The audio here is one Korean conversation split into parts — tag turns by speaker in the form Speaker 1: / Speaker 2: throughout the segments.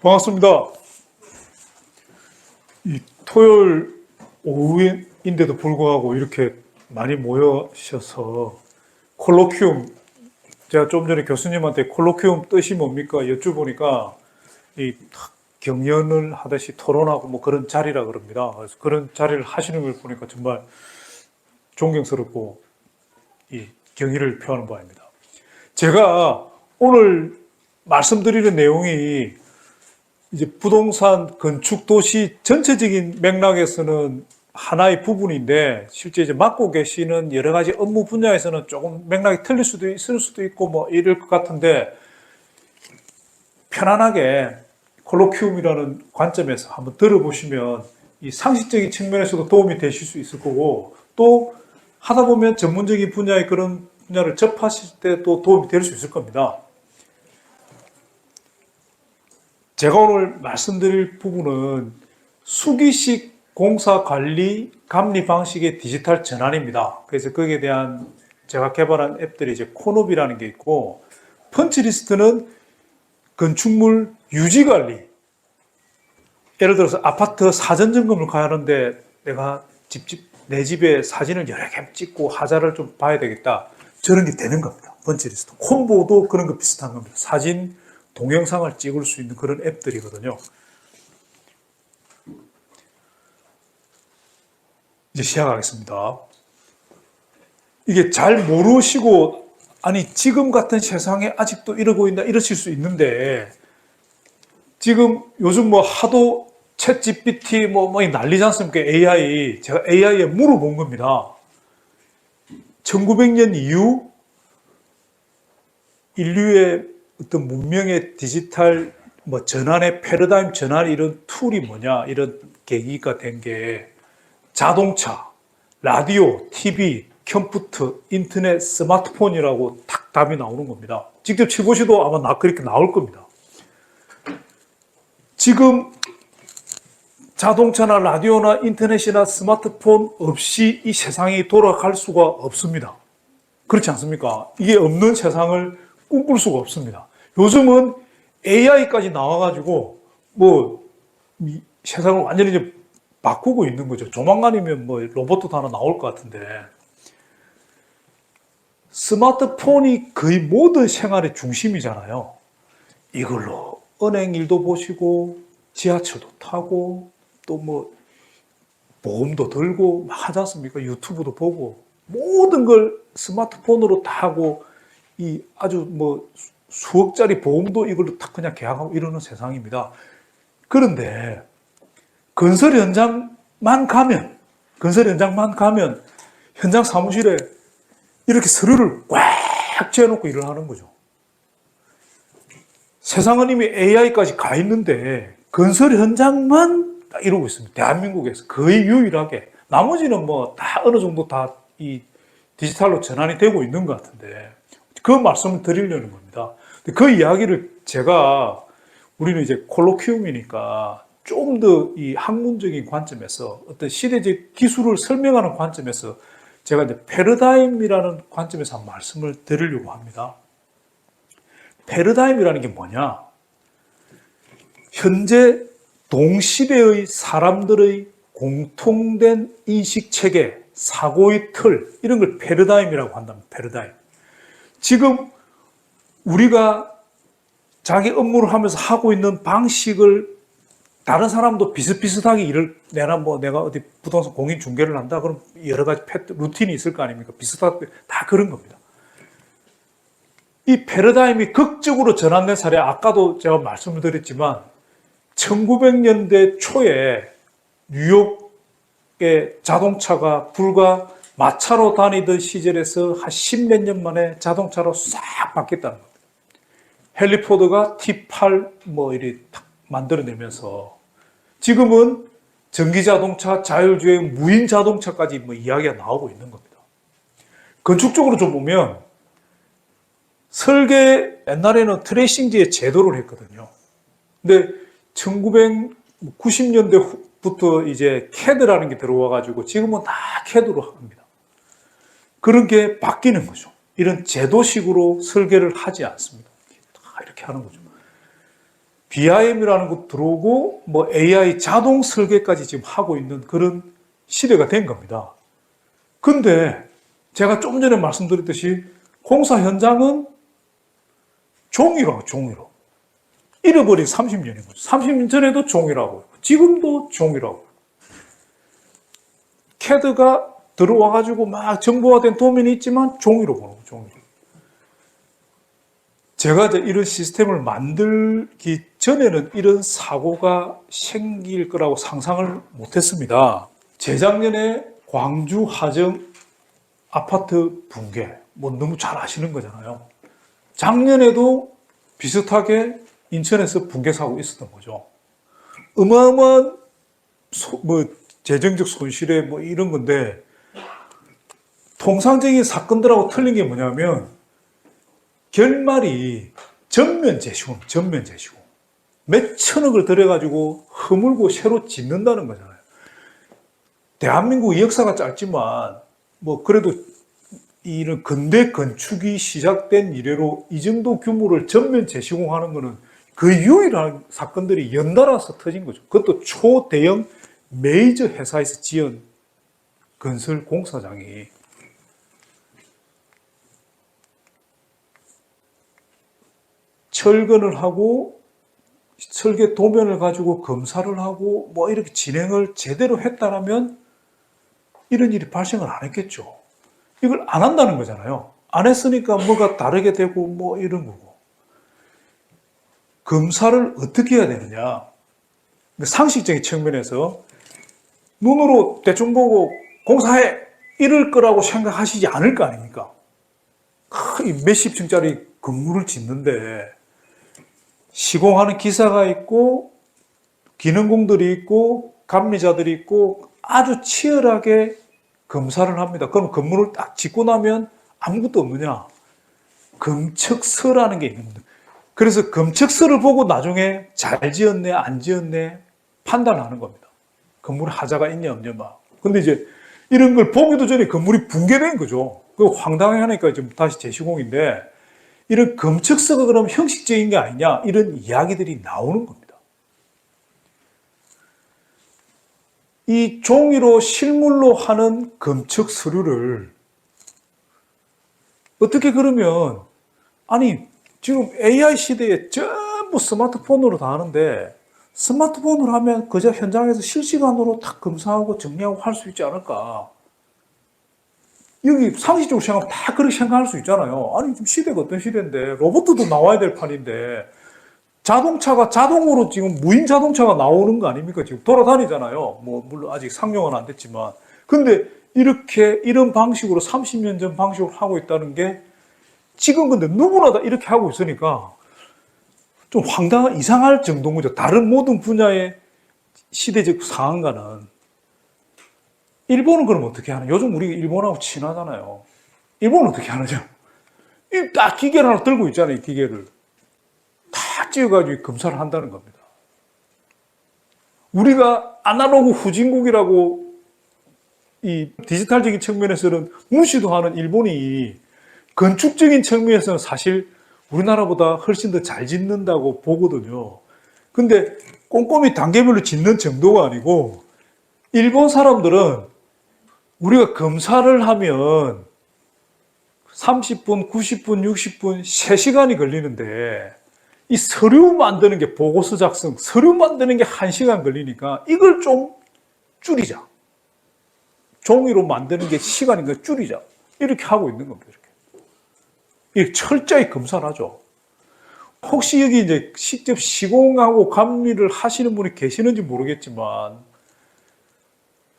Speaker 1: 반갑습니다. 이 토요일 오후인데도 불구하고 이렇게 많이 모여주셔서 콜로퀴움, 제가 좀 전에 교수님한테 콜로퀴움 뜻이 뭡니까 여쭤보니까 이 경연을 하듯이 토론하고 뭐 그런 자리라 그럽니다. 그래서 그런 자리를 하시는 걸 보니까 정말 존경스럽고 이 경의를 표하는 바입니다. 제가 오늘 말씀드리는 내용이 이제 부동산 건축 도시 전체적인 맥락에서는 하나의 부분인데 실제 이제 맡고 계시는 여러 가지 업무 분야에서는 조금 맥락이 틀릴 수도 있을 수도 있고 뭐 이럴 것 같은데 편안하게 콜로퀴움이라는 관점에서 한번 들어보시면 이 상식적인 측면에서도 도움이 되실 수 있을 거고 또 하다 보면 전문적인 분야의 그런 분야를 접하실 때도 도움이 될 수 있을 겁니다. 제가 오늘 말씀드릴 부분은 수기식 공사관리 감리 방식의 디지털 전환입니다. 그래서 거기에 대한 제가 개발한 앱들이 이제 코노비라는 게 있고 펀치리스트는 건축물 유지관리. 예를 들어서 아파트 사전 점검을 가야 하는데 내가 내 집에 사진을 여러 개 찍고 하자를 좀 봐야 되겠다. 저런 게 되는 겁니다. 펀치리스트. 콤보도 그런 거 비슷한 겁니다. 사진, 동영상을 찍을 수 있는 그런 앱들이거든요. 이제 시작하겠습니다. 이게 잘 모르시고 아니 지금 같은 세상에 아직도 이러고 있나 이러실 수 있는데 지금 요즘 뭐 하도 챗 GPT 뭐 난리지 않습니까? AI. 제가 AI에 물어본 겁니다. 1900년 이후 인류의 어떤 문명의 디지털 뭐 전환의 패러다임 전환 이런 툴이 뭐냐 이런 계기가 된 게 자동차, 라디오, TV, 컴퓨터, 인터넷, 스마트폰이라고 딱 답이 나오는 겁니다. 직접 쳐보셔도 아마 그렇게 나올 겁니다. 지금 자동차나 라디오나 인터넷이나 스마트폰 없이 이 세상이 돌아갈 수가 없습니다. 그렇지 않습니까? 이게 없는 세상을 꿈꿀 수가 없습니다. 요즘은 AI까지 나와가지고 뭐 세상을 완전히 이제 바꾸고 있는 거죠. 조만간이면 뭐 로봇도 하나 나올 것 같은데 스마트폰이 거의 모든 생활의 중심이잖아요. 이걸로 은행 일도 보시고 지하철도 타고 또 뭐 보험도 들고 하지 않습니까? 유튜브도 보고 모든 걸 스마트폰으로 다 하고 이 아주 뭐 수억짜리 보험도 이걸로 딱 그냥 계약하고 이러는 세상입니다. 그런데 건설 현장만 가면 현장 사무실에 이렇게 서류를 꽉 쥐어놓고 일을 하는 거죠. 세상은 이미 AI까지 가 있는데 건설 현장만 이러고 있습니다. 대한민국에서 거의 유일하게. 나머지는 뭐 다 어느 정도 다 이 디지털로 전환이 되고 있는 것 같은데 그 말씀을 드리려는 겁니다. 그 이야기를 제가 우리는 이제 콜로퀴움이니까 좀 더 이 학문적인 관점에서 어떤 시대적 기술을 설명하는 관점에서 제가 이제 패러다임이라는 관점에서 한 말씀을 드리려고 합니다. 패러다임이라는 게 뭐냐? 현재 동시대의 사람들의 공통된 인식체계, 사고의 틀, 이런 걸 패러다임이라고 한다면 패러다임. 지금 우리가 자기 업무를 하면서 하고 있는 방식을 다른 사람도 비슷비슷하게 내가 어디 부동산 공인 중개를 한다? 그럼 여러 가지 루틴이 있을 거 아닙니까? 비슷하게 다 그런 겁니다. 이 패러다임이 극적으로 전환된 사례, 아까도 제가 말씀을 드렸지만 1900년대 초에 뉴욕의 자동차가 불과 마차로 다니던 시절에서 한 10몇 년 만에 자동차로 싹 바뀌었다는 겁니다. 헨리 포드가 T8 이렇게 탁 만들어내면서 지금은 전기자동차, 자율주행, 무인자동차까지 이야기가 나오고 있는 겁니다. 건축적으로 좀 보면 설계 옛날에는 트레이싱지에 제도를 했거든요. 근데 1990년대부터 이제 CAD라는 게 들어와가지고 지금은 다 CAD로 합니다. 그런 게 바뀌는 거죠. 이런 제도식으로 설계를 하지 않습니다. 이렇게 하는 거죠. BIM이라는 것 들어오고 뭐 AI 자동 설계까지 지금 하고 있는 그런 시대가 된 겁니다. 근데 제가 좀 전에 말씀드렸듯이 공사 현장은 종이로. 잃어버린 30년인 거죠. 30년 전에도 종이라고, 지금도 종이라고. CAD가 들어와가지고 막 정보화된 도면이 있지만 종이로 보는 거죠, 종이로. 제가 이제 이런 시스템을 만들기 전에는 이런 사고가 생길 거라고 상상을 못했습니다. 재작년에 광주 하정 아파트 붕괴, 뭐 너무 잘 아시는 거잖아요. 작년에도 비슷하게 인천에서 붕괴 사고 있었던 거죠. 어마어마한 재정적 손실에 뭐 이런 건데, 통상적인 사건들하고 틀린 게 뭐냐면 결말이 전면 재시공. 몇 천억을 들여가지고 허물고 새로 짓는다는 거잖아요. 대한민국 역사가 짧지만 뭐 그래도 이런 근대 건축이 시작된 이래로 이 정도 규모를 전면 재시공하는 거는 그 유일한 사건들이 연달아서 터진 거죠. 그것도 초대형 메이저 회사에서 지은 건설 공사장이 철근을 하고 설계 도면을 가지고 검사를 하고 뭐 이렇게 진행을 제대로 했다라면 이런 일이 발생을 안 했겠죠. 이걸 안 한다는 거잖아요. 안 했으니까 뭐가 다르게 되고 뭐 이런 거고. 검사를 어떻게 해야 되느냐. 상식적인 측면에서 눈으로 대충 보고 공사해! 이럴 거라고 생각하시지 않을 거 아닙니까? 몇십 층짜리 건물을 짓는데 시공하는 기사가 있고 기능공들이 있고 감리자들이 있고 아주 치열하게 검사를 합니다. 그럼 건물을 딱 짓고 나면 아무것도 없느냐? 검측서라는 게 있는 겁니다. 그래서 검측서를 보고 나중에 잘 지었네, 안 지었네 판단하는 겁니다. 건물에 하자가 있냐, 없냐 막. 근데 이제 이런 걸 보기도 전에 건물이 붕괴된 거죠. 그 황당해하니까 지금 다시 재시공인데 이런 검측서가 그럼 형식적인 게 아니냐 이런 이야기들이 나오는 겁니다. 이 종이로 실물로 하는 검측 서류를 어떻게 그러면 아니 지금 AI 시대에 전부 스마트폰으로 다 하는데 스마트폰으로 하면 그저 현장에서 실시간으로 딱 검사하고 정리하고 할 수 있지 않을까? 여기 상식적으로 생각하면 다 그렇게 생각할 수 있잖아요. 아니 지금 시대가 어떤 시대인데 로봇도 나와야 될 판인데 자동차가 자동으로 지금 무인 자동차가 나오는 거 아닙니까? 지금 돌아다니잖아요. 뭐 물론 아직 상용은 안 됐지만 근데 이렇게 이런 방식으로 30년 전 방식으로 하고 있다는 게 지금 근데 누구나 다 이렇게 하고 있으니까 좀 이상할 정도인 거죠. 다른 모든 분야의 시대적 상황과는. 일본은 그럼 어떻게 하냐? 요즘 우리 일본하고 친하잖아요. 일본은 어떻게 하느냐? 딱 기계를 하나 들고 있잖아요, 이 기계를. 다 찍어가지고 검사를 한다는 겁니다. 우리가 아날로그 후진국이라고 이 디지털적인 측면에서는 무시도 하는 일본이 건축적인 측면에서는 사실 우리나라보다 훨씬 더 잘 짓는다고 보거든요. 근데 꼼꼼히 단계별로 짓는 정도가 아니고 일본 사람들은 우리가 검사를 하면 30분, 90분, 60분, 3시간이 걸리는데 이 서류 만드는 게 보고서 작성, 서류 만드는 게 1시간 걸리니까 이걸 좀 줄이자. 종이로 만드는 게 시간인가 줄이자. 이렇게 하고 있는 겁니다. 이렇게 철저히 검사를 하죠. 혹시 여기 이제 직접 시공하고 감리를 하시는 분이 계시는지 모르겠지만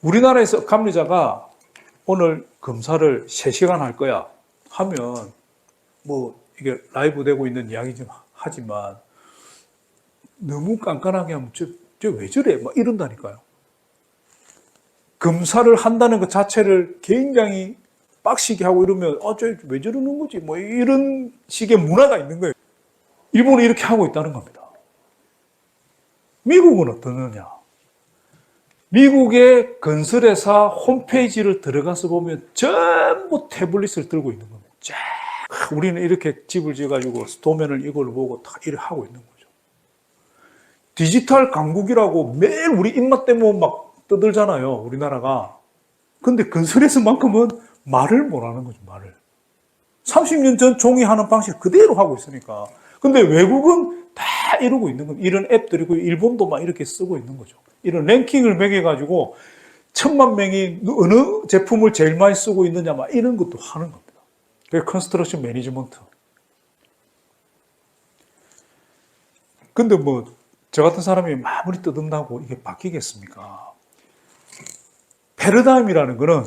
Speaker 1: 우리나라에서 감리자가 오늘 검사를 3시간 할 거야 하면 뭐 이게 라이브 되고 있는 이야기좀 하지만 너무 깐깐하게 하면 저 왜 저래? 막 이런다니까요. 검사를 한다는 것 자체를 굉장히 빡시게 하고 이러면 저 왜 저러는 거지? 뭐 이런 식의 문화가 있는 거예요. 일본이 이렇게 하고 있다는 겁니다. 미국은 어떠느냐? 미국의 건설회사 홈페이지를 들어가서 보면 전부 태블릿을 들고 있는 겁니다. 쫙. 우리는 이렇게 집을 지어가지고 도면을 이걸 보고 다 이렇게 하고 있는 거죠. 디지털 강국이라고 매일 우리 입맛 때문에 막 떠들잖아요, 우리나라가. 근데 건설회사만큼은 말을 못하는 거죠, 말을. 30년 전 종이하는 방식 그대로 하고 있으니까. 근데 외국은 다 이러고 있는 겁니다. 이런 앱들이고, 일본도 막 이렇게 쓰고 있는 거죠. 이런 랭킹을 매겨가지고 1000만 명이 어느 제품을 제일 많이 쓰고 있느냐, 막 이런 것도 하는 겁니다. 그게 컨스트럭션 매니지먼트. 근데 뭐, 저 같은 사람이 아무리 떠든다고 이게 바뀌겠습니까? 패러다임이라는 거는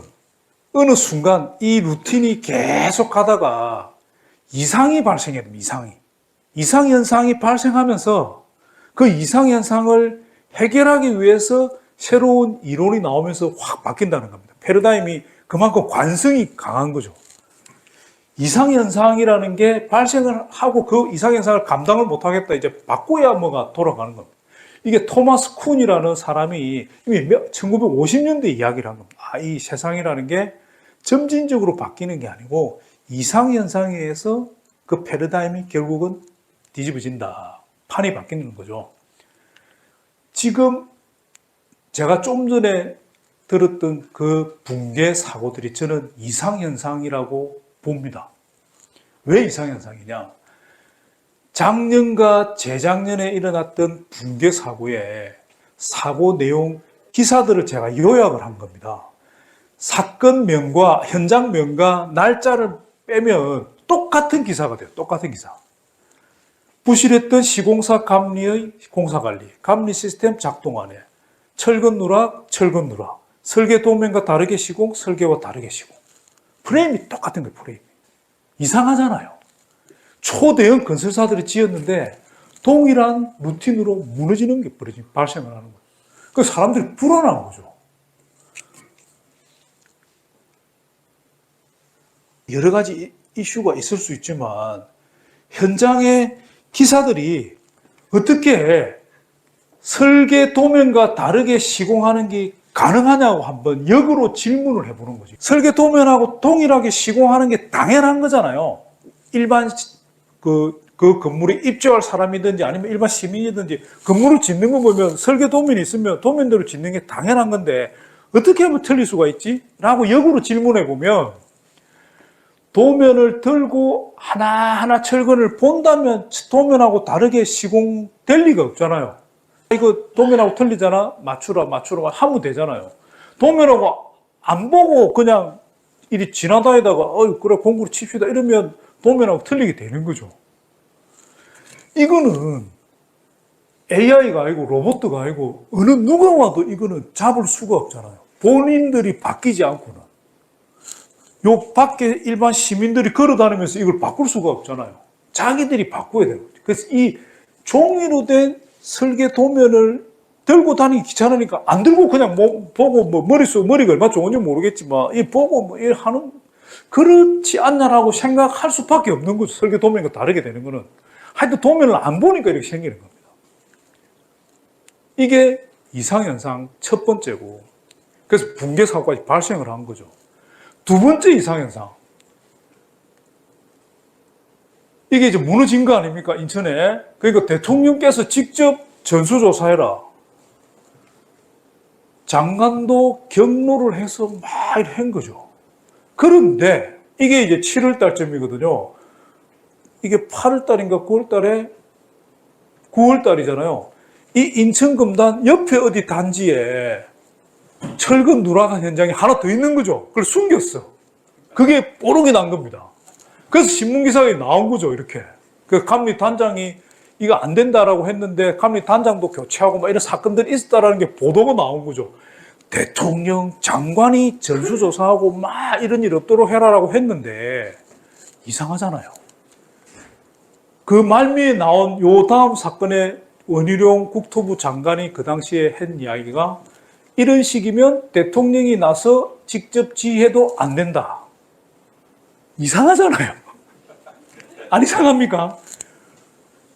Speaker 1: 어느 순간 이 루틴이 계속 가다가 이상이 발생해야 됩니다. 이상현상이 발생하면서 그 이상현상을 해결하기 위해서 새로운 이론이 나오면서 확 바뀐다는 겁니다. 패러다임이 그만큼 관성이 강한 거죠. 이상현상이라는 게 발생을 하고 그 이상현상을 감당을 못하겠다. 이제 바꿔야 뭐가 돌아가는 겁니다. 이게 토마스 쿤이라는 사람이 이미 1950년대 이야기를 한 겁니다. 이 세상이라는 게 점진적으로 바뀌는 게 아니고 이상현상에 의해서 그 패러다임이 결국은 뒤집어진다. 판이 바뀌는 거죠. 지금 제가 좀 전에 들었던 그 붕괴 사고들이 저는 이상현상이라고 봅니다. 왜 이상현상이냐? 작년과 재작년에 일어났던 붕괴 사고의 사고 내용 기사들을 제가 요약을 한 겁니다. 사건명과 현장명과 날짜를 빼면 똑같은 기사가 돼요. 똑같은 기사. 부실했던 시공사 감리의 공사관리, 감리 시스템 작동 안에 철근 누락, 설계 도면과 다르게 시공, 설계와 다르게 시공. 프레임이 똑같은 거예요. 프레임이. 이상하잖아요. 초대형 건설사들이 지었는데 동일한 루틴으로 무너지는 게 발생을 하는 거예요. 그 사람들이 불안한 거죠. 여러 가지 이슈가 있을 수 있지만 현장의 기사들이 어떻게 설계 도면과 다르게 시공하는 게 가능하냐고 한번 역으로 질문을 해보는 거지. 설계 도면하고 동일하게 시공하는 게 당연한 거잖아요. 일반 그 건물에 입주할 사람이든지 아니면 일반 시민이든지 건물을 짓는 거 보면 설계 도면이 있으면 도면대로 짓는 게 당연한 건데 어떻게 하면 틀릴 수가 있지? 라고 역으로 질문해 보면 도면을 들고 하나하나 철근을 본다면 도면하고 다르게 시공될 리가 없잖아요. 이거 도면하고 틀리잖아? 맞추라 하면 되잖아요. 도면하고 안 보고 그냥 이리 지나다니다가 그래 공구를 칩시다 이러면 도면하고 틀리게 되는 거죠. 이거는 AI가 아니고 로봇가 아니고 어느 누가 와도 이거는 잡을 수가 없잖아요. 본인들이 바뀌지 않고는. 요 밖에 일반 시민들이 걸어다니면서 이걸 바꿀 수가 없잖아요. 자기들이 바꿔야 되는 거죠. 그래서 이 종이로 된 설계 도면을 들고 다니기 귀찮으니까 안 들고 그냥 보고 머리가 얼마 좋은지 모르겠지만 이 보고 이 하는 그렇지 않냐라고 생각할 수밖에 없는 거죠. 설계 도면과 다르게 되는 거는. 하여튼 도면을 안 보니까 이렇게 생기는 겁니다. 이게 이상현상 첫 번째고 그래서 붕괴 사고까지 발생을 한 거죠. 두 번째 이상현상. 이게 이제 무너진 거 아닙니까? 인천에. 그러니까 대통령께서 직접 전수조사해라. 장관도 경로를 해서 막 한 거죠. 그런데 이게 이제 7월 달쯤이거든요. 이게 8월 달인가 9월 달에 9월 달이잖아요. 이 인천금단 옆에 어디 단지에 철근 누락한 현장이 하나 더 있는 거죠. 그걸 숨겼어. 그게 뽀록이 난 겁니다. 그래서 신문기사에 나온 거죠, 이렇게. 그 감리단장이 이거 안 된다라고 했는데 감리단장도 교체하고 막 이런 사건들이 있었다라는 게 보도가 나온 거죠. 대통령, 장관이 전수조사하고 막 이런 일 없도록 해라라고 했는데 이상하잖아요. 그 말미에 나온 요 다음 사건의 원희룡 국토부 장관이 그 당시에 한 이야기가 이런 식이면 대통령이 나서 직접 지휘해도 안 된다. 이상하잖아요. 안 이상합니까?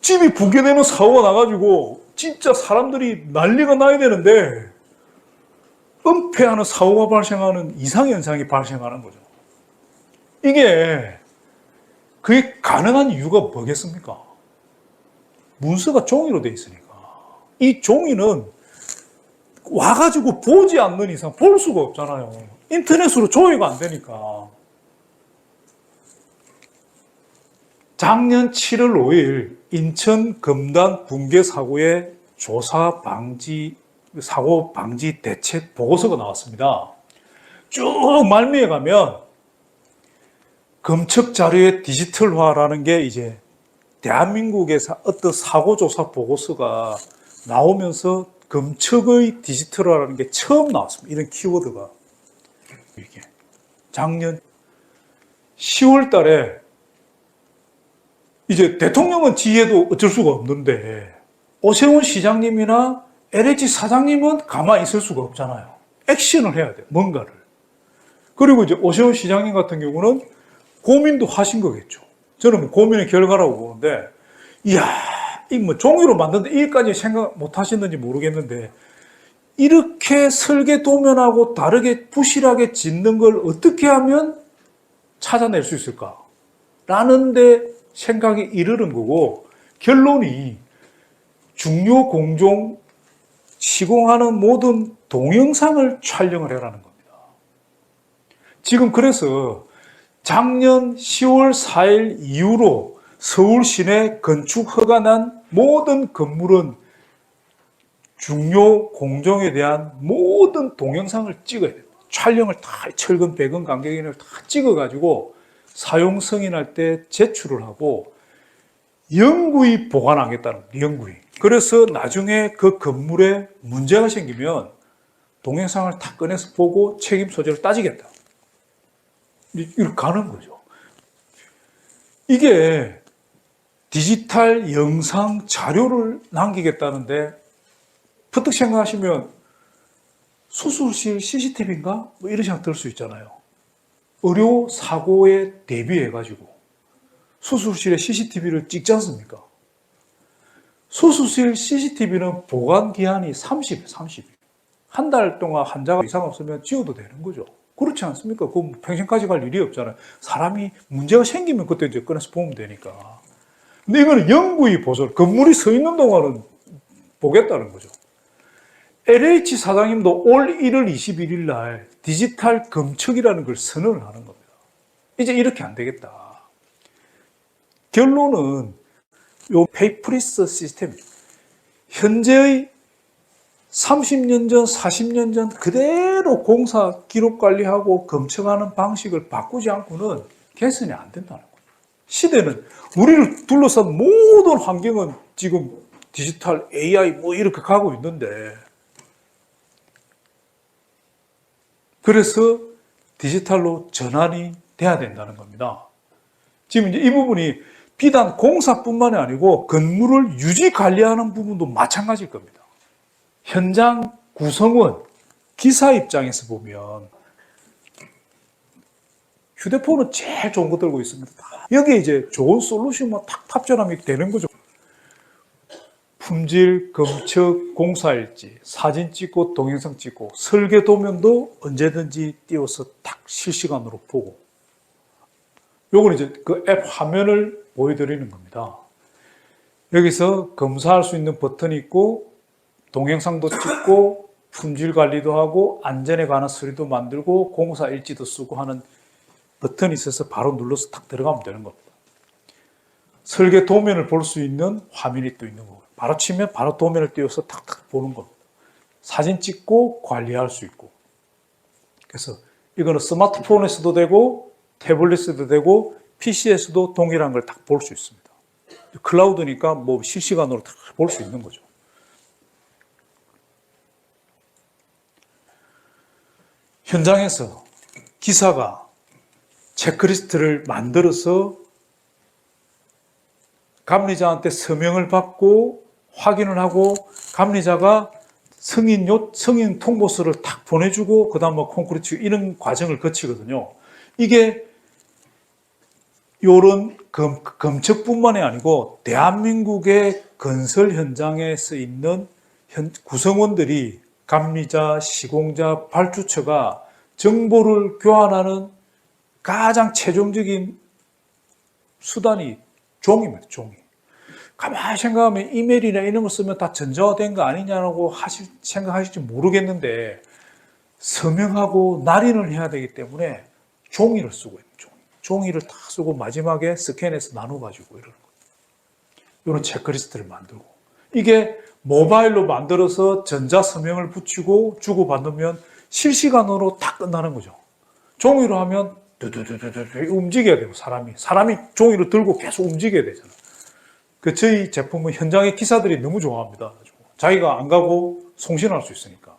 Speaker 1: 집이 붕괴되는 사고가 나가지고 진짜 사람들이 난리가 나야 되는데 은폐하는 사고가 발생하는 이상현상이 발생하는 거죠. 그게 가능한 이유가 뭐겠습니까? 문서가 종이로 돼 있으니까. 이 종이는 와가지고 보지 않는 이상 볼 수가 없잖아요. 인터넷으로 조회가 안 되니까. 작년 7월 5일 인천 금단 붕괴 사고의 사고 방지 대책 보고서가 나왔습니다. 쭉 말미에 가면 검측 자료의 디지털화라는 게 이제 대한민국에서 어떤 사고조사 보고서가 나오면서 검측의 디지털화라는 게 처음 나왔습니다. 이런 키워드가. 이게 작년 10월 달에 이제 대통령은 지혜도 어쩔 수가 없는데 오세훈 시장님이나 LH 사장님은 가만히 있을 수가 없잖아요. 액션을 해야 돼요. 뭔가를. 그리고 이제 오세훈 시장님 같은 경우는 고민도 하신 거겠죠. 저는 뭐 고민의 결과라고 보는데, 이야, 이 뭐 종이로 만드는데 이까지 생각 못 하셨는지 모르겠는데, 이렇게 설계 도면하고 다르게 부실하게 짓는 걸 어떻게 하면 찾아낼 수 있을까? 라는데 생각이 이르는 거고, 결론이 중요 공종 시공하는 모든 동영상을 촬영을 해라는 겁니다. 지금 그래서 작년 10월 4일 이후로 서울 시내 건축 허가 난 모든 건물은 중요 공종에 대한 모든 동영상을 찍어야 돼요. 촬영을 다 철근, 배근, 간격인을 다 찍어가지고 사용 승인할 때 제출을 하고 영구히 보관하겠다는 거예요. 영구히. 그래서 나중에 그 건물에 문제가 생기면 동영상을 다 꺼내서 보고 책임 소재를 따지겠다. 이렇게 가는 거죠. 이게 디지털 영상 자료를 남기겠다는데 퍼뜩 생각하시면 수술실 CCTV인가? 뭐 이런 생각 들 수 있잖아요. 의료 사고에 대비해가지고 수술실에 CCTV를 찍지 않습니까? 수술실 CCTV는 보관 기한이 30일. 한 달 동안 환자가 이상 없으면 지워도 되는 거죠. 그렇지 않습니까? 그 평생까지 갈 일이 없잖아요. 사람이 문제가 생기면 그때 이제 꺼내서 보면 되니까. 근데 이거는 영구히 보존, 건물이 서 있는 동안은 보겠다는 거죠. LH 사장님도 올 1월 21일 날 디지털 검측이라는 걸 선언을 하는 겁니다. 이제 이렇게 안 되겠다. 결론은 요 페이프리스 시스템, 현재의 30년 전, 40년 전 그대로 공사 기록 관리하고 검증하는 방식을 바꾸지 않고는 개선이 안 된다는 거예요. 시대는 우리를 둘러싼 모든 환경은 지금 디지털, AI 뭐 이렇게 가고 있는데, 그래서 디지털로 전환이 돼야 된다는 겁니다. 지금 이제 이 부분이 비단 공사뿐만이 아니고 건물을 유지 관리하는 부분도 마찬가지일 겁니다. 현장 구성원, 기사 입장에서 보면 휴대폰은 제일 좋은 거 들고 있습니다. 여기에 이제 좋은 솔루션만 탁 탑재하면 되는 거죠. 품질, 검측, 공사일지, 사진 찍고 동영상 찍고 설계 도면도 언제든지 띄워서 딱 실시간으로 보고, 요건 이제 그 앱 화면을 보여드리는 겁니다. 여기서 검사할 수 있는 버튼이 있고 동영상도 찍고 품질 관리도 하고 안전에 관한 서류도 만들고 공사 일지도 쓰고 하는 버튼이 있어서 바로 눌러서 탁 들어가면 되는 겁니다. 설계 도면을 볼 수 있는 화면이 또 있는 거고, 바로 치면 바로 도면을 띄워서 탁탁 보는 겁니다. 사진 찍고 관리할 수 있고. 그래서 이거는 스마트폰에서도 되고 태블릿에도 되고 PC에서도 동일한 걸 딱 볼 수 있습니다. 클라우드니까 뭐 실시간으로 다 볼 수 있는 거죠. 현장에서 기사가 체크리스트를 만들어서 감리자한테 서명을 받고 확인을 하고 감리자가 승인 통보서를 탁 보내주고 그 다음 뭐 콘크리트 이런 과정을 거치거든요. 이게 이런 검측뿐만이 아니고 대한민국의 건설 현장에서 있는 구성원들이 감리자, 시공자, 발주처가 정보를 교환하는 가장 최종적인 수단이 종입니다. 종이. 가만히 생각하면 이메일이나 이런 거 쓰면 다 전자화된 거 아니냐고 생각하실지 모르겠는데 서명하고 날인을 해야 되기 때문에 종이를 쓰고 있는 종이. 종이를 다 쓰고 마지막에 스캔해서 나눠가지고 이러는 거예요. 이런 체크리스트를 만들고. 이게 모바일로 만들어서 전자서명을 붙이고 주고받으면 실시간으로 다 끝나는 거죠. 종이로 하면 두두두두두 움직여야 되고 사람이 종이를 들고 계속 움직여야 되잖아요. 저희 제품은 현장의 기사들이 너무 좋아합니다. 자기가 안 가고 송신할 수 있으니까.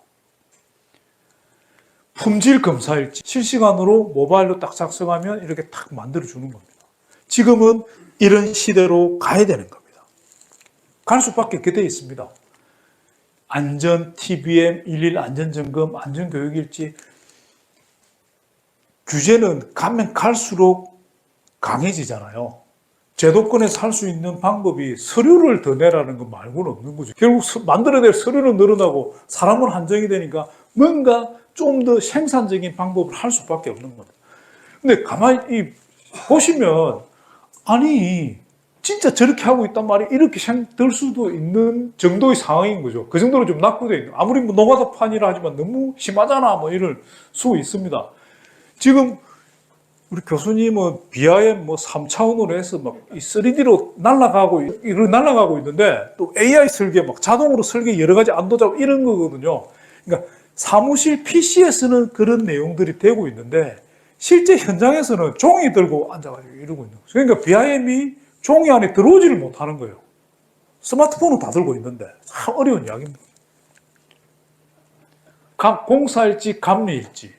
Speaker 1: 품질 검사일지 실시간으로 모바일로 딱 작성하면 이렇게 딱 만들어주는 겁니다. 지금은 이런 시대로 가야 되는 겁니다. 갈 수밖에 없게 되어 있습니다. 안전, TBM, 11 안전점검, 안전교육일지 규제는 가면 갈수록 강해지잖아요. 제도권에서 할 수 있는 방법이 서류를 더 내라는 것 말고는 없는 거죠. 결국 만들어야 될 서류는 늘어나고 사람은 한정이 되니까 뭔가 좀 더 생산적인 방법을 할 수밖에 없는 겁니다. 근데 가만히 보시면 아니 진짜 저렇게 하고 있단 말이에요. 이렇게 들 수도 있는 정도의 상황인 거죠. 그 정도로 좀 낙후되어 있는. 아무리 뭐 노가다판이라 하지만 너무 심하잖아 뭐 이럴 수 있습니다. 지금 우리 교수님은 BIM 뭐 3차원으로 해서 막 3D로 날아가고 있는데 또 AI 설계 막 자동으로 설계 여러 가지 안도자고 이런 거거든요. 그러니까 사무실 PC에서는 그런 내용들이 되고 있는데 실제 현장에서는 종이 들고 앉아가지고 이러고 있는 거죠. 그러니까 BIM이 종이 안에 들어오지를 못하는 거예요. 스마트폰은 다 들고 있는데 참 어려운 이야기입니다. 공사일지 감리일지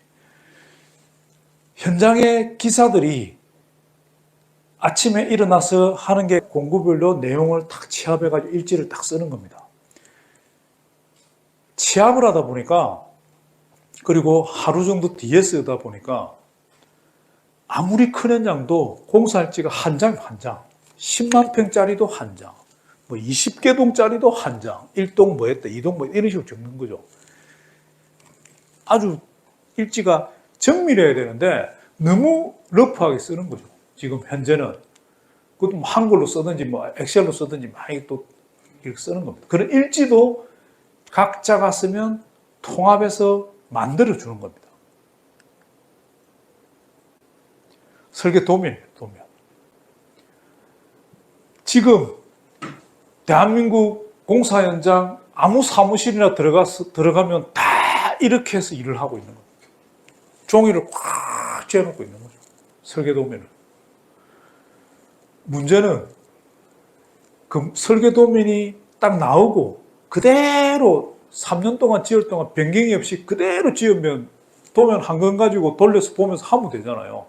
Speaker 1: 현장의 기사들이 아침에 일어나서 하는 게 공구별로 내용을 딱 취합해가지고 일지를 딱 쓰는 겁니다. 취합을 하다 보니까 그리고 하루 정도 뒤에 쓰다 보니까 아무리 큰 현장도 공사일지가 한 장, 10만 평짜리도 한 장, 뭐 20개 동짜리도 한 장, 1동 뭐 했다, 2동 뭐 이런 식으로 적는 거죠. 아주 일지가 정밀해야 되는데 너무 러프하게 쓰는 거죠. 지금 현재는 그것도 뭐 한글로 쓰든지 뭐 엑셀로 쓰든지 많이 또 이렇게 쓰는 겁니다. 그런 일지도 각자가 쓰면 통합해서 만들어 주는 겁니다. 설계 도면이에요, 도면. 지금 대한민국 공사 현장 아무 사무실이나 들어가면 다 이렇게 해서 일을 하고 있는 겁니다. 종이를 꽉 쥐어놓고 있는 거죠. 설계 도면을. 문제는 그 설계 도면이 딱 나오고 그대로 3년 동안 지을 동안 변경이 없이 그대로 지으면 도면 한 건 가지고 돌려서 보면서 하면 되잖아요.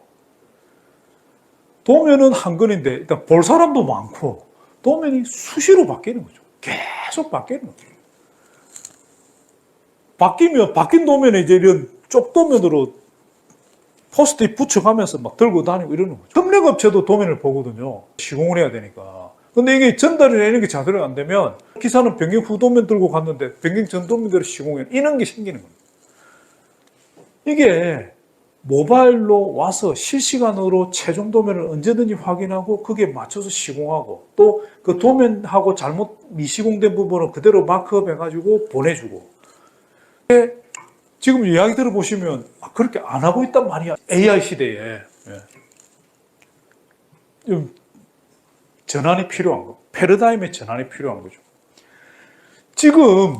Speaker 1: 도면은 한 건인데 일단 볼 사람도 많고 도면이 수시로 바뀌는 거죠. 계속 바뀌는 거죠. 바뀐 도면에 이제 이런 쪽도면으로 포스트잇 붙여가면서 막 들고 다니고 이러는 거죠. 협력업체도 도면을 보거든요. 시공을 해야 되니까. 근데 이게 전달이나 이런 게 제대로 안 되면 기사는 변경 후 도면 들고 갔는데 변경 전 도면대로 시공해. 이런 게 생기는 겁니다. 이게 모바일로 와서 실시간으로 최종 도면을 언제든지 확인하고 거기에 맞춰서 시공하고 또 그 도면하고 잘못 미시공된 부분은 그대로 마크업 해가지고 보내주고. 지금 이야기 들어보시면 그렇게 안 하고 있단 말이야. AI 시대에. 전환이 필요한 거. 패러다임의 전환이 필요한 거죠. 지금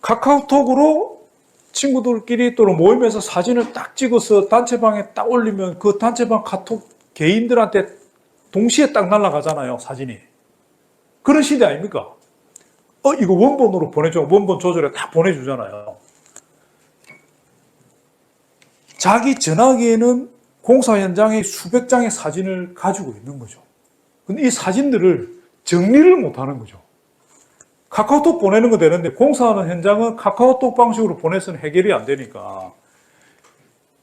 Speaker 1: 카카오톡으로 친구들끼리 또는 모임에서 사진을 딱 찍어서 단체방에 딱 올리면 그 단체방 카톡 개인들한테 동시에 딱 날아가잖아요, 사진이. 그런 시대 아닙니까? 이거 원본으로 보내줘. 원본 조절해 딱 보내주잖아요. 자기 전화기에는 공사 현장의 수백 장의 사진을 가지고 있는 거죠. 근데 이 사진들을 정리를 못 하는 거죠. 카카오톡 보내는 거 되는데 공사하는 현장은 카카오톡 방식으로 보내서는 해결이 안 되니까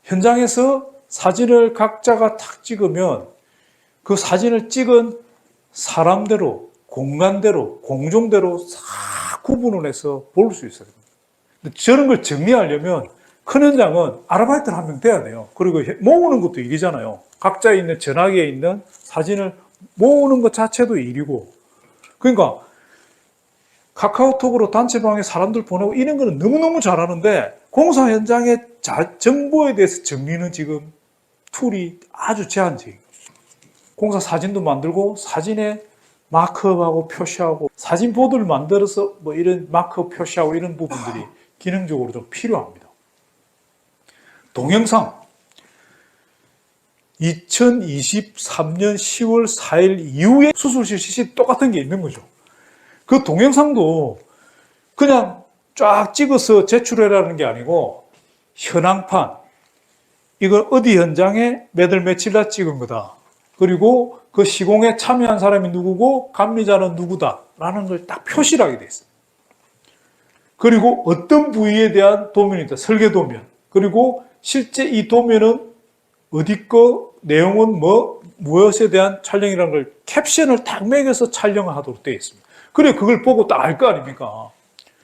Speaker 1: 현장에서 사진을 각자가 탁 찍으면 그 사진을 찍은 사람대로, 공간대로, 공종대로 싹 구분을 해서 볼 수 있어요. 근데 저런 걸 정리하려면 큰 현장은 아르바이트를 한 명 돼야 돼요. 그리고 모으는 것도 일이잖아요. 각자 있는 전화기에 있는 사진을 모으는 것 자체도 일이고. 그러니까 카카오톡으로 단체방에 사람들 보내고 이런 거는 너무너무 잘하는데 공사 현장의 정보에 대해서 정리는 지금 툴이 아주 제한적이에요. 공사 사진도 만들고 사진에 마크업하고 표시하고 사진 보드를 만들어서 뭐 이런 마크업 표시하고 이런 부분들이 기능적으로 좀 필요합니다. 동영상 2023년 10월 4일 이후에 수술실 CC 똑같은 게 있는 거죠. 그 동영상도 그냥 쫙 찍어서 제출해라는 게 아니고 현황판, 이걸 어디 현장에 몇 월 며칠 날 찍은 거다. 그리고 그 시공에 참여한 사람이 누구고 감리자는 누구다라는 걸 딱 표시를 하게 돼 있어요. 그리고 어떤 부위에 대한 도면이다. 설계 도면. 그리고 실제 이 도면은 어디 거, 내용은 무엇에 대한 촬영이라는 걸 캡션을 딱 매겨서 촬영을 하도록 되어 있습니다. 그래, 그걸 보고 딱 알 거 아닙니까?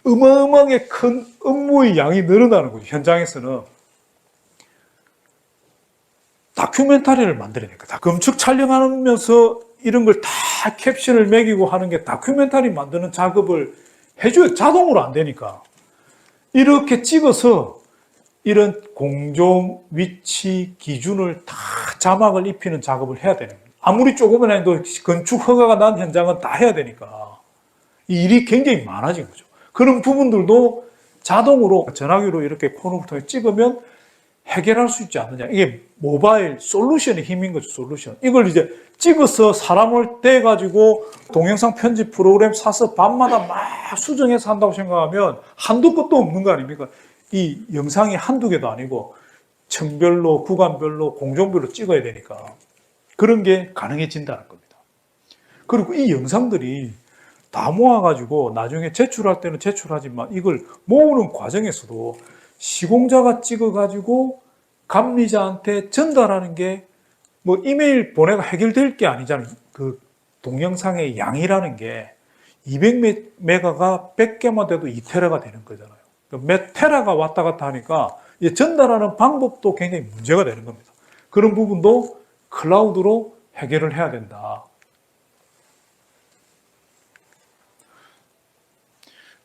Speaker 1: 어마어마하게 큰 업무의 양이 늘어나는 거죠, 현장에서는. 다큐멘터리를 만들어내니까. 건축 촬영하면서 이런 걸 다 캡션을 매기고 하는 게 다큐멘터리 만드는 작업을 해줘요. 자동으로 안 되니까. 이렇게 찍어서 이런 공정, 위치, 기준을 다 자막을 입히는 작업을 해야 되는 거예요. 아무리 조금만 해도 건축 허가가 난 현장은 다 해야 되니까. 이 일이 굉장히 많아진 거죠. 그런 부분들도 자동으로 전화기로 이렇게 폰을 통해 찍으면 해결할 수 있지 않느냐. 이게 모바일 솔루션의 힘인 거죠, 솔루션. 이걸 이제 찍어서 사람을 떼가지고 동영상 편집 프로그램 사서 밤마다 막 수정해서 한다고 생각하면 한도 끝도 없는 거 아닙니까? 이 영상이 한두 개도 아니고 층별로, 구간별로, 공정별로 찍어야 되니까 그런 게 가능해진다는 겁니다. 그리고 이 영상들이 다 모아가지고 나중에 제출할 때는 제출하지만 이걸 모으는 과정에서도 시공자가 찍어가지고 감리자한테 전달하는 게 뭐 이메일 보내가 해결될 게 아니잖아요. 그 동영상의 양이라는 게 200메가가 100개만 돼도 2테라가 되는 거잖아요. 몇 테라가 왔다 갔다 하니까 전달하는 방법도 굉장히 문제가 되는 겁니다. 그런 부분도 클라우드로 해결을 해야 된다.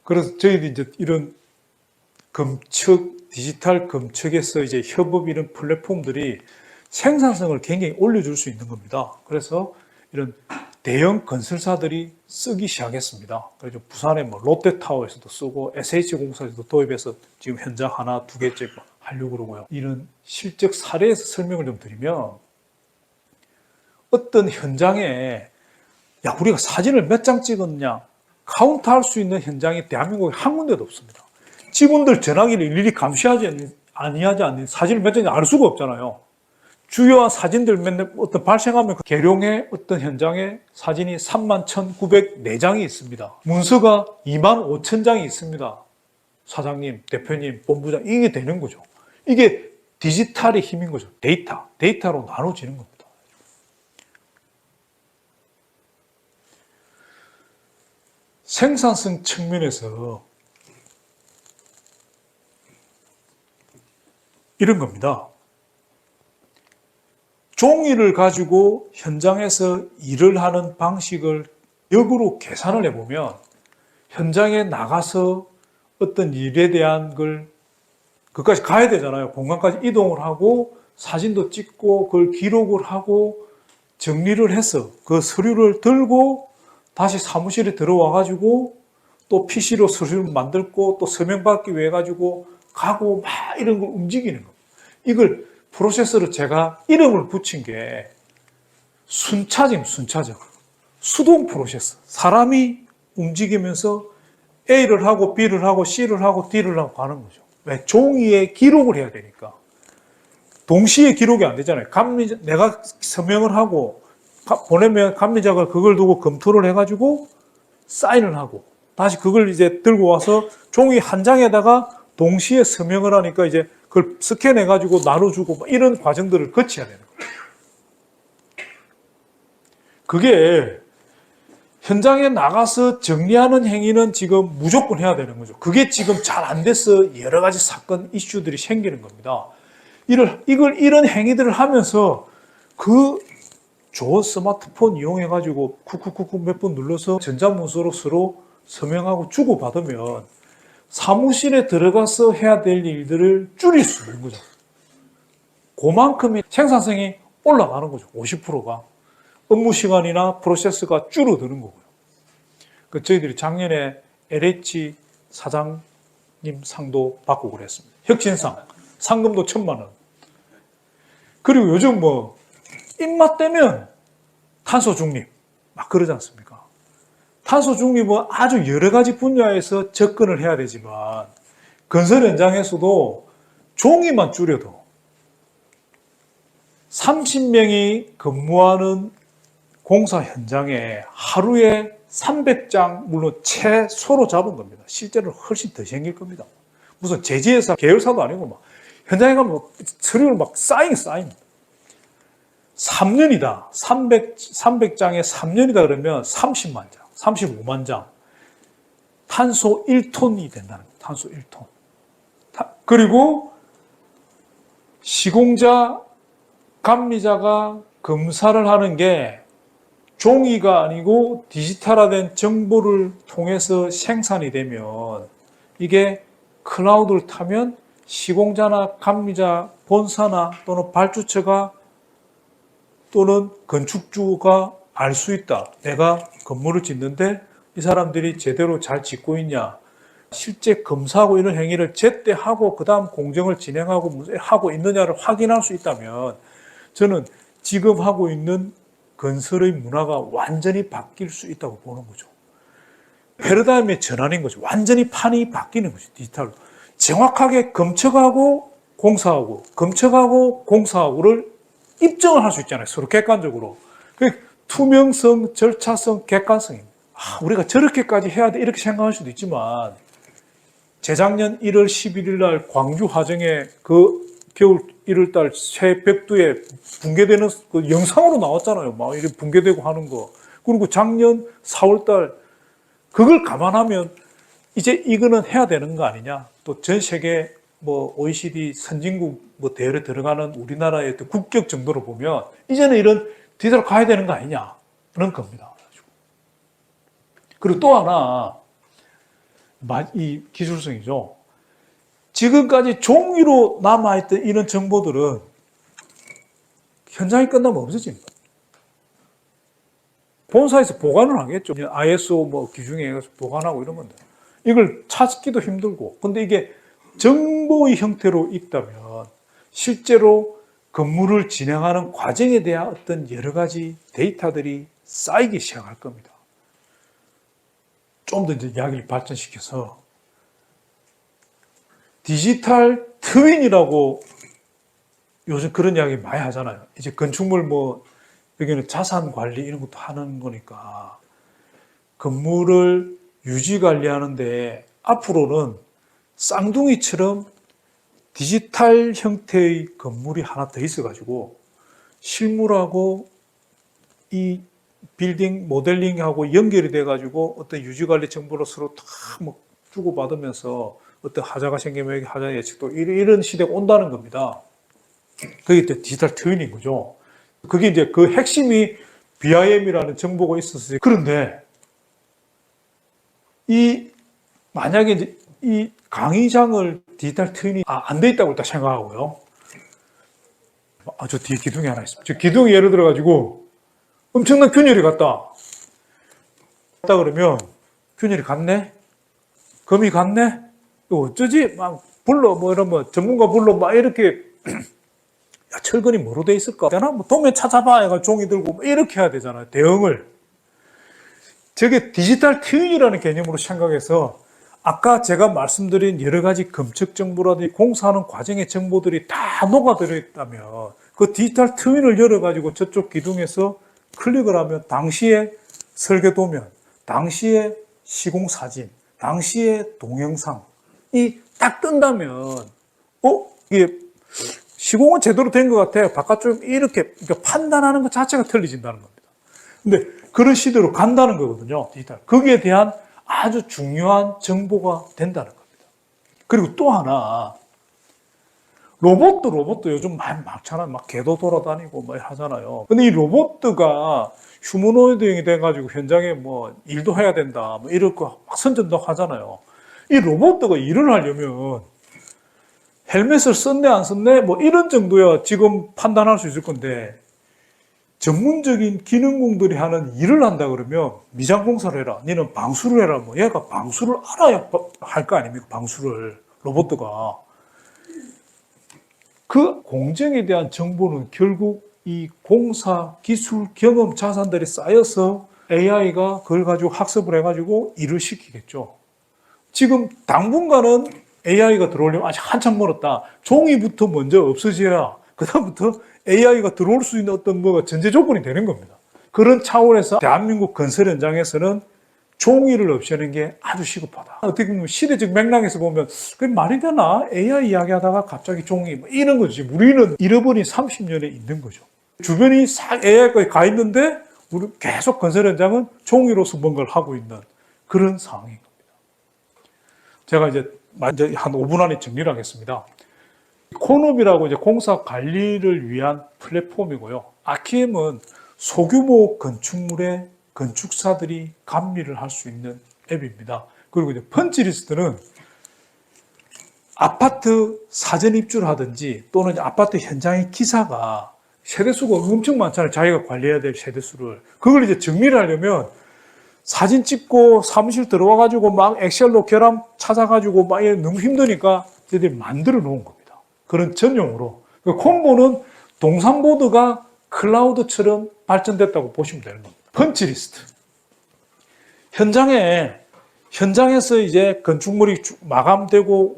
Speaker 1: 그래서 저희도 이제 이런 검측, 디지털 검측에서 이제 협업 이런 플랫폼들이 생산성을 굉장히 올려줄 수 있는 겁니다. 그래서 이런 대형 건설사들이 쓰기 시작했습니다. 그래서 부산의 뭐 롯데타워에서도 쓰고 SH공사에서도 도입해서 지금 현장 하나, 두 개째 하려고 그러고요. 이런 실적 사례에서 설명을 좀 드리면 어떤 현장에 야, 우리가 사진을 몇 장 찍었냐 카운트할 수 있는 현장이 대한민국에 한 군데도 없습니다. 직원들 전화기를 일일이 감시하지 않는 사진을 몇 장인지 알 수가 없잖아요. 주요한 사진들 맨날 어떤 발생하면 그 계룡의 어떤 현장에 사진이 31,904장이 있습니다. 문서가 25,000장이 있습니다. 사장님, 대표님, 본부장 이게 되는 거죠. 이게 디지털의 힘인 거죠. 데이터로 나눠지는 겁니다. 생산성 측면에서 이런 겁니다. 종이를 가지고 현장에서 일을 하는 방식을 역으로 계산을 해보면 현장에 나가서 어떤 일에 대한 걸 그까지 가야 되잖아요. 공간까지 이동을 하고 사진도 찍고 그걸 기록을 하고 정리를 해서 그 서류를 들고 다시 사무실에 들어와 가지고 또 PC로 서류를 만들고 또 서명 받기 위해 가지고 가고 막 이런 걸 움직이는 겁니다. 이걸 프로세서로 제가 이름을 붙인 게 순차적. 수동 프로세서. 사람이 움직이면서 A를 하고 B를 하고 C를 하고 D를 하고 가는 거죠. 왜? 종이에 기록을 해야 되니까. 동시에 기록이 안 되잖아요. 내가 서명을 하고 보내면 감리자가 그걸 두고 검토를 해가지고 사인을 하고 다시 그걸 이제 들고 와서 종이 한 장에다가 동시에 서명을 하니까 이제 그걸 스캔해가지고 나눠주고 이런 과정들을 거쳐야 되는 거예요. 그게 현장에 나가서 정리하는 행위는 지금 무조건 해야 되는 거죠. 그게 지금 잘 안 돼서 여러 가지 사건, 이슈들이 생기는 겁니다. 이런 행위들을 하면서 그 좋은 스마트폰 이용해가지고 쿡쿡쿡쿡 몇 번 눌러서 전자문서로 서로 서명하고 주고받으면 사무실에 들어가서 해야 될 일들을 줄일 수 있는 거죠. 그만큼의 생산성이 올라가는 거죠. 50%가. 업무 시간이나 프로세스가 줄어드는 거고요. 저희들이 작년에 LH 사장님 상도 받고 그랬습니다. 혁신상. 상금도 1,000만 원. 그리고 요즘 뭐 입맛 되면 탄소 중립 막 그러지 않습니까? 탄소 중립은 아주 여러 가지 분야에서 접근을 해야 되지만 건설 현장에서도 종이만 줄여도 30명이 근무하는 공사 현장에 하루에 300장, 물론 최소로 잡은 겁니다. 실제로는 훨씬 더 생길 겁니다. 무슨 제지회사, 계열사도 아니고 막 현장에 가면 서류를 막 쌓인. 3년이다. 300장에 3년이다 그러면 30만 장, 35만 장. 탄소 1톤이 된다는 거예요. 탄소 1톤. 그리고 시공자, 감리자가 검사를 하는 게 종이가 아니고 디지털화된 정보를 통해서 생산이 되면 이게 클라우드를 타면 시공자나 감리자, 본사나 또는 발주처가 또는 건축주가 알 수 있다. 내가 건물을 짓는데 이 사람들이 제대로 잘 짓고 있냐. 실제 검사하고 이런 행위를 제때 하고 그 다음 공정을 진행하고 하고 있느냐를 확인할 수 있다면 저는 지금 하고 있는 건설의 문화가 완전히 바뀔 수 있다고 보는 거죠. 패러다임의 전환인 거죠. 완전히 판이 바뀌는 거죠. 디지털로. 정확하게 검측하고 공사하고 검측하고 공사하고를 입증을 할 수 있잖아요. 서로 객관적으로. 투명성, 절차성, 객관성입니다. 우리가 저렇게까지 해야 돼 이렇게 생각할 수도 있지만 재작년 1월 11일 날 광주 화정에 그 겨울 1월 달 새벽두에 붕괴되는 그 영상으로 나왔잖아요. 막 이렇게 붕괴되고 하는 거. 그리고 작년 4월 달 그걸 감안하면 이제 이거는 해야 되는 거 아니냐. 또 전 세계 뭐 OECD 선진국 뭐 대열에 들어가는 우리나라의 국격 정도로 보면 이제는 이런 디지털 가야 되는 거 아니냐. 그런 겁니다. 그리고 또 하나 이 기술성이죠. 지금까지 종이로 남아있던 이런 정보들은 현장이 끝나면 없어집니다. 본사에서 보관을 하겠죠. ISO 뭐 기준에 의해서 보관하고 이러면 돼요. 이걸 찾기도 힘들고. 근데 이게 정보의 형태로 있다면 실제로 근무를 진행하는 과정에 대한 어떤 여러 가지 데이터들이 쌓이기 시작할 겁니다. 좀 더 이제 이야기를 발전시켜서 디지털 트윈이라고 요즘 그런 이야기 많이 하잖아요. 이제 건축물 뭐 여기는 자산 관리 이런 것도 하는 거니까 건물을 유지 관리하는데 앞으로는 쌍둥이처럼 디지털 형태의 건물이 하나 더 있어가지고 실물하고 이 빌딩 모델링하고 연결이 돼가지고 어떤 유지관리 정보를 서로 다 뭐 주고받으면서 어떤 하자가 생기면 여기 하자 예측도 이런 시대가 온다는 겁니다. 그게 이제 디지털 트윈인 거죠. 그게 이제 그 핵심이 BIM이라는 정보가 있었어요. 그런데 만약에 이제 이 강의장을 디지털 트윈이 안 돼 있다고 일단 생각하고요. 저 뒤에 기둥이 하나 있습니다. 저 기둥이 예를 들어가지고 엄청난 균열이 갔다 그러면 균열이 갔네? 금이 갔네? 이거 어쩌지? 막 불러 뭐 이러면 전문가 불러 막 이렇게 야, 철근이 뭐로 돼 있을까? 내가 뭐 도면 찾아봐. 얘가 종이 들고 뭐 이렇게 해야 되잖아요. 대응을. 저게 디지털 트윈이라는 개념으로 생각해서 아까 제가 말씀드린 여러 가지 검측 정보라든지 공사하는 과정의 정보들이 다 녹아들어 있다면 그 디지털 트윈을 열어가지고 저쪽 기둥에서 클릭을 하면 당시의 설계 도면, 당시의 시공 사진, 당시의 동영상이 딱 뜬다면 이게 시공은 제대로 된 것 같아요. 바깥쪽 이렇게 판단하는 것 자체가 틀려진다는 겁니다. 근데 그런 시대로 간다는 거거든요. 디지털. 거기에 대한 아주 중요한 정보가 된다는 겁니다. 그리고 또 하나, 로봇도 요즘 많이 많잖아요. 막 개도 돌아다니고 막 하잖아요. 근데 이 로봇가 휴머노이드형이 돼가지고 현장에 뭐 일도 해야 된다, 뭐 이럴 거 막 선전도 하잖아요. 이 로봇가 일을 하려면 헬멧을 썼네 안 썼네 뭐 이런 정도야 지금 판단할 수 있을 건데, 전문적인 기능공들이 하는 일을 한다 그러면 미장공사를 해라, 니는 방수를 해라, 뭐 얘가 방수를 알아야 할 거 아닙니까? 방수를 로봇가. 그 공정에 대한 정보는 결국 이 공사, 기술, 경험, 자산들이 쌓여서 AI가 그걸 가지고 학습을 해가지고 일을 시키겠죠. 지금 당분간은 AI가 들어오려면 아직 한참 멀었다. 종이부터 먼저 없어져야 그다음부터 AI가 들어올 수 있는 어떤 뭐가 전제 조건이 되는 겁니다. 그런 차원에서 대한민국 건설 현장에서는 종이를 없애는 게 아주 시급하다. 어떻게 보면 시대적 맥락에서 보면 그게 말이 되나? AI 이야기하다가 갑자기 종이 뭐 이런 거지. 우리는 잃어버린 30년에 있는 거죠. 주변이 싹 AI까지 가 있는데 우리 계속 건설 현장은 종이로서 뭔가를 하고 있는 그런 상황인 겁니다. 제가 이제 한 5분 안에 정리를 하겠습니다. 콘업이라고 이제 공사 관리를 위한 플랫폼이고요. 아키엠은 소규모 건축물에 건축사들이 감리를 할 수 있는 앱입니다. 그리고 이제 펀치리스트는 아파트 사전 입주를 하든지 또는 아파트 현장의 기사가 세대수가 엄청 많잖아요. 자기가 관리해야 될 세대수를. 그걸 이제 정리를 하려면 사진 찍고 사무실 들어와가지고 막 엑셀로 결함 찾아가지고 막 너무 힘드니까 저희들이 만들어 놓은 겁니다. 그런 전용으로. 콤보는 동산보드가 클라우드처럼 발전됐다고 보시면 되는 겁니다. 펀치리스트. 현장에서 이제 건축물이 마감되고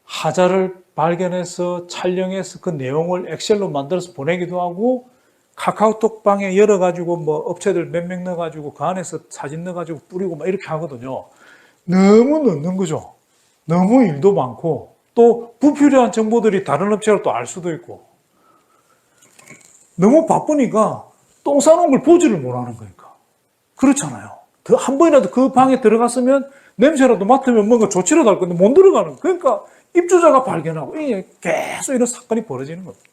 Speaker 1: 하자를 발견해서 촬영해서 그 내용을 엑셀로 만들어서 보내기도 하고, 카카오톡방에 열어가지고 뭐 업체들 몇 명 넣어가지고 그 안에서 사진 넣어가지고 뿌리고 막 이렇게 하거든요. 너무 넣는 거죠. 너무 일도 많고, 또 불필요한 정보들이 다른 업체로 또 알 수도 있고, 너무 바쁘니까 똥 싸놓은 걸 보지를 못하는 거니까. 그렇잖아요. 한 번이라도 그 방에 들어갔으면 냄새라도 맡으면 뭔가 조치라도 할 건데 못 들어가는 거예요. 그러니까 입주자가 발견하고 계속 이런 사건이 벌어지는 겁니다.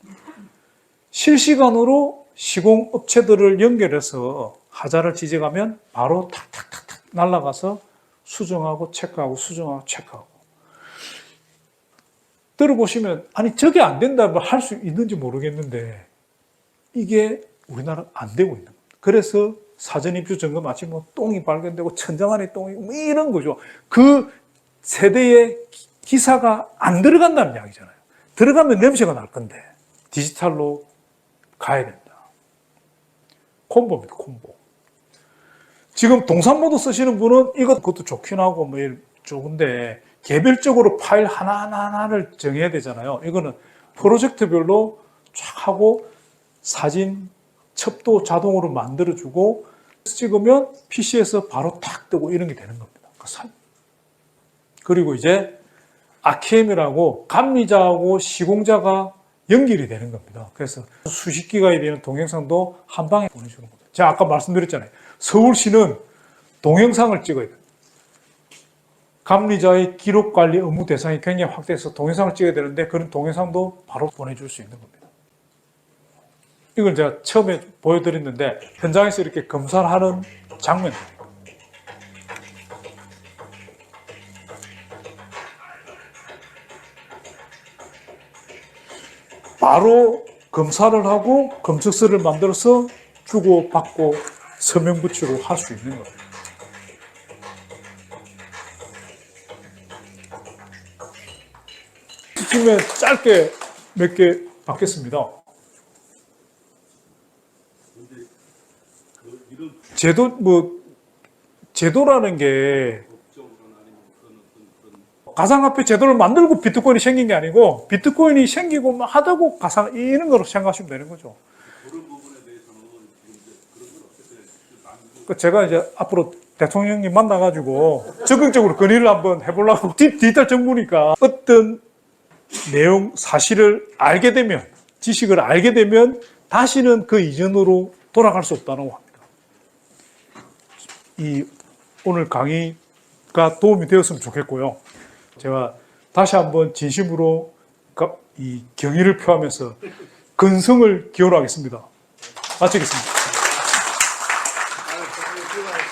Speaker 1: 실시간으로 시공업체들을 연결해서 하자를 지적하면 바로 탁탁탁탁 날아가서 수정하고 체크하고 수정하고 체크하고. 들어보시면 아니 저게 안 된다 뭐 할 수 있는지 모르겠는데 이게 우리나라 안 되고 있는 겁니다. 그래서 사전 입주 점검 마치 뭐 똥이 발견되고 천장 안에 똥이 뭐 이런 거죠. 그 세대의 기사가 안 들어간다는 이야기잖아요. 들어가면 냄새가 날 건데 디지털로 가야 된다. 콤보입니다. 콤보. 지금 동산모드 쓰시는 분은 그것도 좋긴 하고 뭐 좋은데 개별적으로 파일 하나하나를 정해야 되잖아요. 이거는 프로젝트별로 쫙 하고 사진 첩도 자동으로 만들어주고 찍으면 PC에서 바로 탁 뜨고 이런 게 되는 겁니다. 그리고 이제 아키엠이라고 감리자하고 시공자가 연결이 되는 겁니다. 그래서 수십 기가에 되는 동영상도 한 방에 보내주는 겁니다. 제가 아까 말씀드렸잖아요. 서울시는 동영상을 찍어야 돼요. 감리자의 기록관리 업무 대상이 굉장히 확대해서 동영상을 찍어야 되는데 그런 동영상도 바로 보내줄 수 있는 겁니다. 이걸 제가 처음에 보여드렸는데 현장에서 이렇게 검사를 하는 장면입니다. 바로 검사를 하고 검측서를 만들어서 주고 받고 서명 붙이고 할 수 있는 거예요. 지금에 짧게 몇 개 받겠습니다. 제도라는 게 가상화폐 제도를 만들고 비트코인이 생긴 게 아니고 비트코인이 생기고 막 하다고 이런 거로 생각하시면 되는 거죠. 제가 이제 앞으로 대통령님 만나가지고 적극적으로 건의를 한번 해보려고 디지털 정부니까 어떤 내용, 사실을 알게 되면, 지식을 알게 되면 다시는 그 이전으로 돌아갈 수 없다고 합니다. 이 오늘 강의가 도움이 되었으면 좋겠고요. 제가 다시 한번 진심으로 이 경의를 표하면서 근성을 기원하겠습니다. 마치겠습니다.